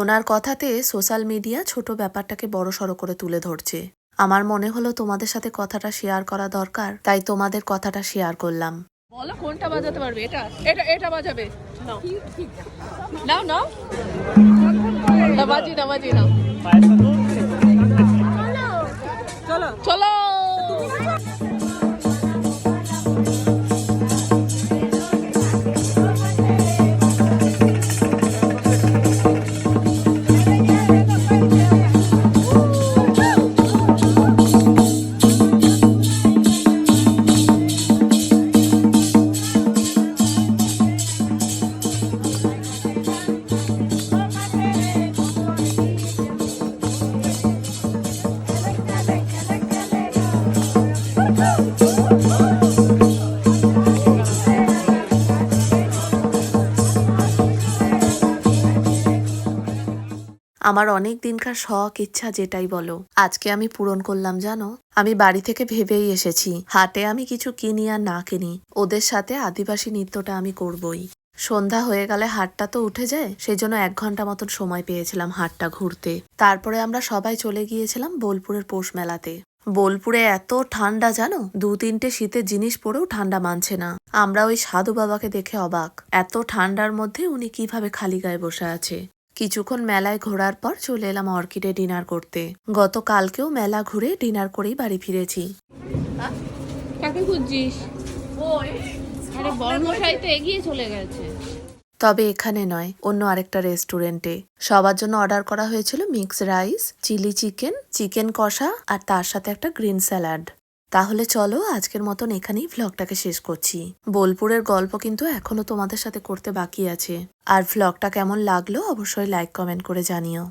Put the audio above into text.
ওনার কথাতে social media ছোট ব্যাপারটাকে বড়সড় করে তুলে ধরছে। আমার মনে হলো তোমাদের সাথে কথাটা শেয়ার করা দরকার, তাই তোমাদের কথাটা শেয়ার করলাম। বলো কোনটা বাজাতে পারবে? এটা এটা এটা বাজাবে। নাও নাও নাও না, বাজি না বাজি না। চলো চলো। আমার অনেক দিনকার শখ ইচ্ছা যেটাই বলো, আজকে আমি পূরণ করলাম জানো। আমি বাড়ি থেকে ভেবেই এসেছি হাটে আমি কিছু কিনি আর না কিনি, ওদের সাথে আদিবাসী নৃত্যটা আমি করবই। সন্ধ্যা হয়ে গেলে হাটটা তো উঠে যায়, সেই জন্য 1 ঘন্টা মতন সময় পেয়েছিলাম হাটটা ঘুরতে। তারপরে আমরা সবাই চলে গিয়েছিলাম বোলপুরের পৌষ মেলাতে। বোলপুরে এত ঠান্ডা জানো, 2-3টে শীতের জিনিস পরেও ঠান্ডা মানছে না। আমরা ওই সাধু বাবাকে দেখে অবাক, এত ঠান্ডার মধ্যে উনি কিভাবে খালি গায়ে বসে আছে। কিছুক্ষণ মেলায় ঘোরার পর চলে এলাম অর্কিডে ডিনার করতে। গতকালকেও মেলা ঘুরে ডিনার করেই বাড়ি ফিরেছি। কাকে খুঁজছিস? আরে বর্মশাই তো এগিয়ে চলে গেছে। তবে এখানে নয়, অন্য আরেকটা রেস্টুরেন্টে। সবার জন্য অর্ডার করা হয়েছিল mix rice, chilli chicken, chicken কষা আর তার সাথে একটা গ্রিন স্যালাড। তাহলে চলো আজকের মতন এখানেই ভ্লগটাকে শেষ করছি। বোলপুরের গল্প কিন্তু এখনো তোমাদের সাথে করতে বাকি আছে। আর ভ্লগটা কেমন লাগলো অবশ্যই লাইক কমেন্ট করে জানিও।